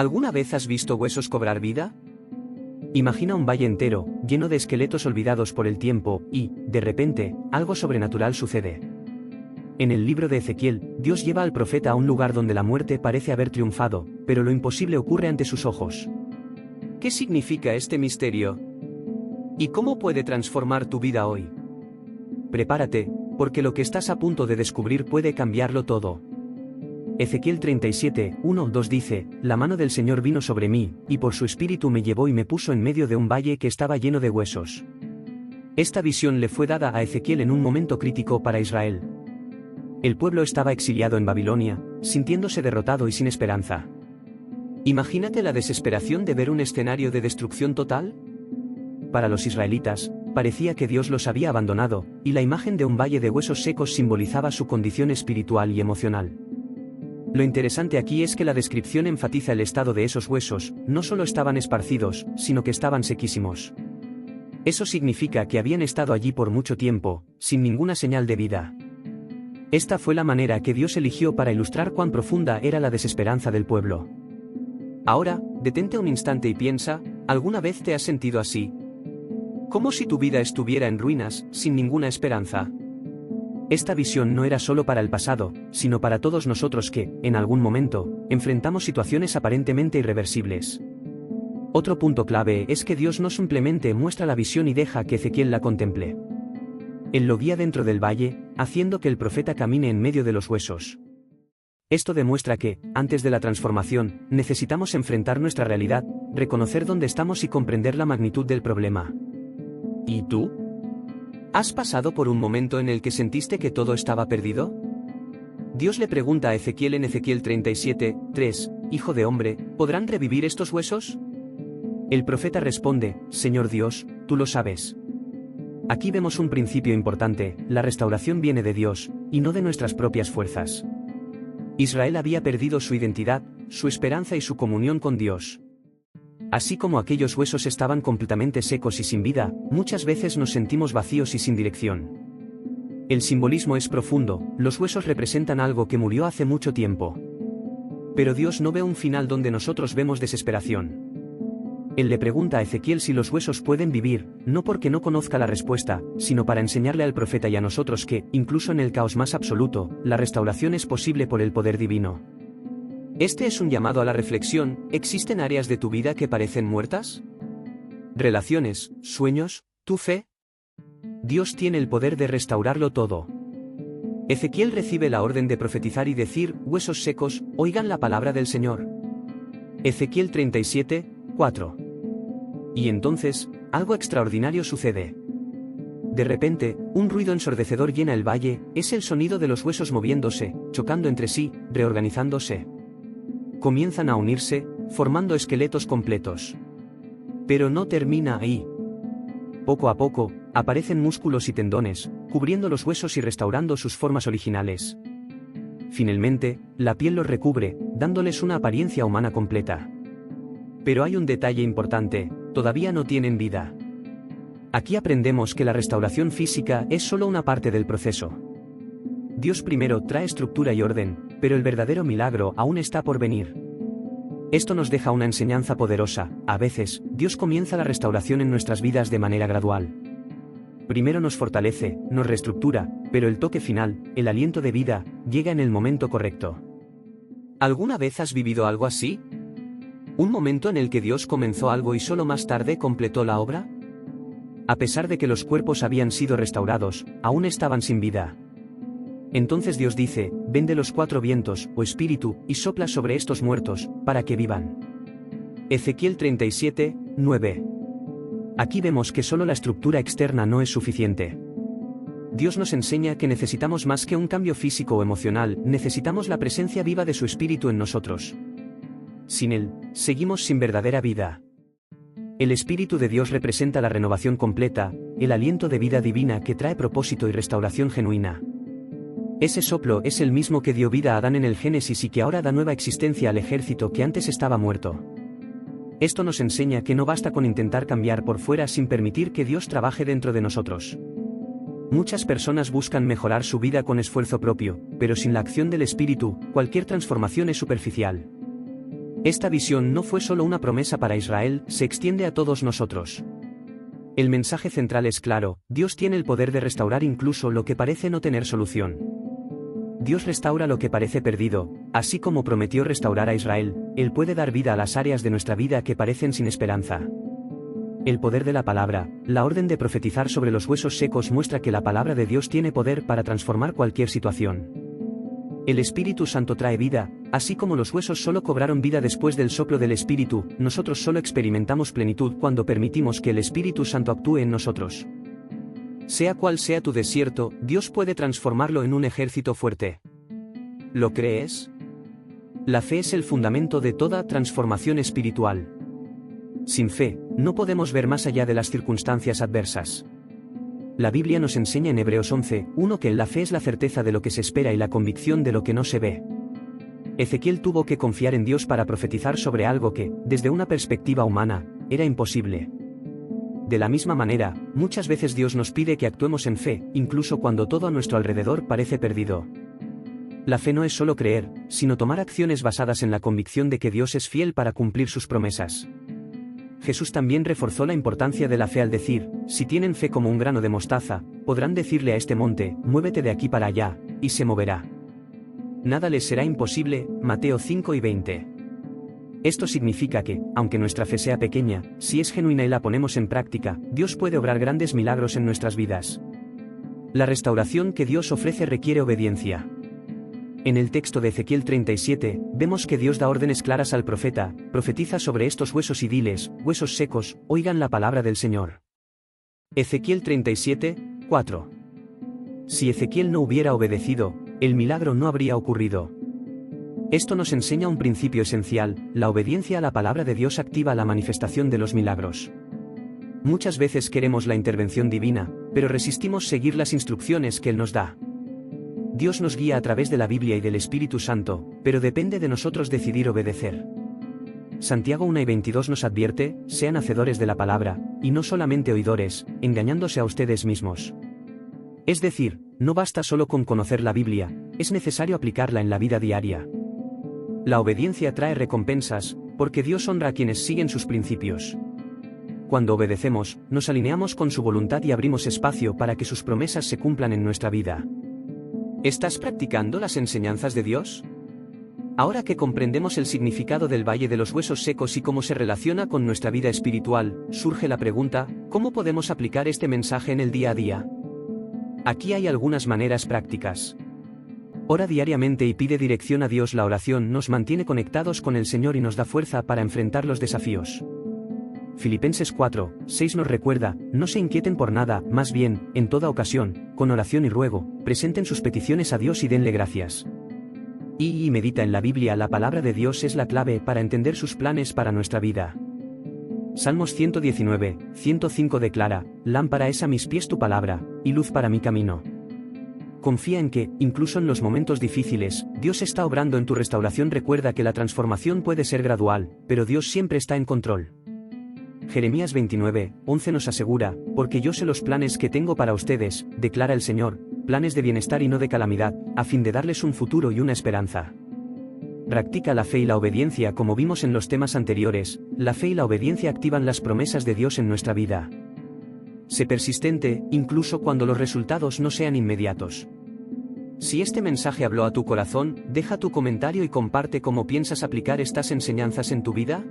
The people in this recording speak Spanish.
¿Alguna vez has visto huesos cobrar vida? Imagina un valle entero, lleno de esqueletos olvidados por el tiempo, y, de repente, algo sobrenatural sucede. En el libro de Ezequiel, Dios lleva al profeta a un lugar donde la muerte parece haber triunfado, pero lo imposible ocurre ante sus ojos. ¿Qué significa este misterio? ¿Y cómo puede transformar tu vida hoy? Prepárate, porque lo que estás a punto de descubrir puede cambiarlo todo. Ezequiel 37, 1-2 dice, «La mano del Señor vino sobre mí, y por su espíritu me llevó y me puso en medio de un valle que estaba lleno de huesos». Esta visión le fue dada a Ezequiel en un momento crítico para Israel. El pueblo estaba exiliado en Babilonia, sintiéndose derrotado y sin esperanza. Imagínate la desesperación de ver un escenario de destrucción total. Para los israelitas, parecía que Dios los había abandonado, y la imagen de un valle de huesos secos simbolizaba su condición espiritual y emocional. Lo interesante aquí es que la descripción enfatiza el estado de esos huesos, no solo estaban esparcidos, sino que estaban sequísimos. Eso significa que habían estado allí por mucho tiempo, sin ninguna señal de vida. Esta fue la manera que Dios eligió para ilustrar cuán profunda era la desesperanza del pueblo. Ahora, detente un instante y piensa, ¿alguna vez te has sentido así? Como si tu vida estuviera en ruinas, sin ninguna esperanza. Esta visión no era solo para el pasado, sino para todos nosotros que, en algún momento, enfrentamos situaciones aparentemente irreversibles. Otro punto clave es que Dios no simplemente muestra la visión y deja que Ezequiel la contemple. Él lo guía dentro del valle, haciendo que el profeta camine en medio de los huesos. Esto demuestra que, antes de la transformación, necesitamos enfrentar nuestra realidad, reconocer dónde estamos y comprender la magnitud del problema. ¿Y tú? ¿Has pasado por un momento en el que sentiste que todo estaba perdido? Dios le pregunta a Ezequiel en Ezequiel 37, 3, «Hijo de hombre, ¿podrán revivir estos huesos?» El profeta responde, «Señor Dios, tú lo sabes». Aquí vemos un principio importante, la restauración viene de Dios, y no de nuestras propias fuerzas. Israel había perdido su identidad, su esperanza y su comunión con Dios. Así como aquellos huesos estaban completamente secos y sin vida, muchas veces nos sentimos vacíos y sin dirección. El simbolismo es profundo, los huesos representan algo que murió hace mucho tiempo. Pero Dios no ve un final donde nosotros vemos desesperación. Él le pregunta a Ezequiel si los huesos pueden vivir, no porque no conozca la respuesta, sino para enseñarle al profeta y a nosotros que, incluso en el caos más absoluto, la restauración es posible por el poder divino. Este es un llamado a la reflexión. ¿Existen áreas de tu vida que parecen muertas? ¿Relaciones, sueños, tu fe? Dios tiene el poder de restaurarlo todo. Ezequiel recibe la orden de profetizar y decir, «Huesos secos, oigan la palabra del Señor». Ezequiel 37, 4. Y entonces, algo extraordinario sucede. De repente, un ruido ensordecedor llena el valle, es el sonido de los huesos moviéndose, chocando entre sí, reorganizándose. Comienzan a unirse, formando esqueletos completos. Pero no termina ahí. Poco a poco, aparecen músculos y tendones, cubriendo los huesos y restaurando sus formas originales. Finalmente, la piel los recubre, dándoles una apariencia humana completa. Pero hay un detalle importante, todavía no tienen vida. Aquí aprendemos que la restauración física es solo una parte del proceso. Dios primero trae estructura y orden, pero el verdadero milagro aún está por venir. Esto nos deja una enseñanza poderosa. A veces, Dios comienza la restauración en nuestras vidas de manera gradual. Primero nos fortalece, nos reestructura, pero el toque final, el aliento de vida, llega en el momento correcto. ¿Alguna vez has vivido algo así? ¿Un momento en el que Dios comenzó algo y solo más tarde completó la obra? A pesar de que los cuerpos habían sido restaurados, aún estaban sin vida. Entonces Dios dice, «Ven de los cuatro vientos, oh espíritu, y sopla sobre estos muertos, para que vivan». Ezequiel 37, 9. Aquí vemos que solo la estructura externa no es suficiente. Dios nos enseña que necesitamos más que un cambio físico o emocional, necesitamos la presencia viva de su espíritu en nosotros. Sin él, seguimos sin verdadera vida. El Espíritu de Dios representa la renovación completa, el aliento de vida divina que trae propósito y restauración genuina. Ese soplo es el mismo que dio vida a Adán en el Génesis y que ahora da nueva existencia al ejército que antes estaba muerto. Esto nos enseña que no basta con intentar cambiar por fuera sin permitir que Dios trabaje dentro de nosotros. Muchas personas buscan mejorar su vida con esfuerzo propio, pero sin la acción del Espíritu, cualquier transformación es superficial. Esta visión no fue solo una promesa para Israel, se extiende a todos nosotros. El mensaje central es claro: Dios tiene el poder de restaurar incluso lo que parece no tener solución. Dios restaura lo que parece perdido, así como prometió restaurar a Israel. Él puede dar vida a las áreas de nuestra vida que parecen sin esperanza. El poder de la palabra, la orden de profetizar sobre los huesos secos muestra que la palabra de Dios tiene poder para transformar cualquier situación. El Espíritu Santo trae vida, así como los huesos solo cobraron vida después del soplo del Espíritu, nosotros solo experimentamos plenitud cuando permitimos que el Espíritu Santo actúe en nosotros. Sea cual sea tu desierto, Dios puede transformarlo en un ejército fuerte. ¿Lo crees? La fe es el fundamento de toda transformación espiritual. Sin fe, no podemos ver más allá de las circunstancias adversas. La Biblia nos enseña en Hebreos 11:1 que la fe es la certeza de lo que se espera y la convicción de lo que no se ve. Ezequiel tuvo que confiar en Dios para profetizar sobre algo que, desde una perspectiva humana, era imposible. De la misma manera, muchas veces Dios nos pide que actuemos en fe, incluso cuando todo a nuestro alrededor parece perdido. La fe no es solo creer, sino tomar acciones basadas en la convicción de que Dios es fiel para cumplir sus promesas. Jesús también reforzó la importancia de la fe al decir: si tienen fe como un grano de mostaza, podrán decirle a este monte, muévete de aquí para allá, y se moverá. Nada les será imposible, Mateo 5:20. Esto significa que, aunque nuestra fe sea pequeña, si es genuina y la ponemos en práctica, Dios puede obrar grandes milagros en nuestras vidas. La restauración que Dios ofrece requiere obediencia. En el texto de Ezequiel 37, vemos que Dios da órdenes claras al profeta: profetiza sobre estos huesos y diles, huesos secos, oigan la palabra del Señor. Ezequiel 37:4. Si Ezequiel no hubiera obedecido, el milagro no habría ocurrido. Esto nos enseña un principio esencial: la obediencia a la palabra de Dios activa la manifestación de los milagros. Muchas veces queremos la intervención divina, pero resistimos seguir las instrucciones que Él nos da. Dios nos guía a través de la Biblia y del Espíritu Santo, pero depende de nosotros decidir obedecer. Santiago 1:22 nos advierte: sean hacedores de la palabra, y no solamente oidores, engañándose a ustedes mismos. Es decir, no basta solo con conocer la Biblia, es necesario aplicarla en la vida diaria. La obediencia trae recompensas, porque Dios honra a quienes siguen sus principios. Cuando obedecemos, nos alineamos con su voluntad y abrimos espacio para que sus promesas se cumplan en nuestra vida. ¿Estás practicando las enseñanzas de Dios? Ahora que comprendemos el significado del Valle de los Huesos Secos y cómo se relaciona con nuestra vida espiritual, surge la pregunta: ¿cómo podemos aplicar este mensaje en el día a día? Aquí hay algunas maneras prácticas. Ora diariamente y pide dirección a Dios. La oración nos mantiene conectados con el Señor y nos da fuerza para enfrentar los desafíos. Filipenses 4:6 nos recuerda: no se inquieten por nada, más bien, en toda ocasión, con oración y ruego, presenten sus peticiones a Dios y denle gracias. Y medita en la Biblia. La palabra de Dios es la clave para entender sus planes para nuestra vida. Salmos 119:105 declara: lámpara es a mis pies tu palabra, y luz para mi camino. Confía en que, incluso en los momentos difíciles, Dios está obrando en tu restauración. Recuerda que la transformación puede ser gradual, pero Dios siempre está en control. Jeremías 29:11 nos asegura: porque yo sé los planes que tengo para ustedes, declara el Señor, planes de bienestar y no de calamidad, a fin de darles un futuro y una esperanza. Practica la fe y la obediencia. Como vimos en los temas anteriores, la fe y la obediencia activan las promesas de Dios en nuestra vida. Sé persistente, incluso cuando los resultados no sean inmediatos. Si este mensaje habló a tu corazón, deja tu comentario y comparte cómo piensas aplicar estas enseñanzas en tu vida.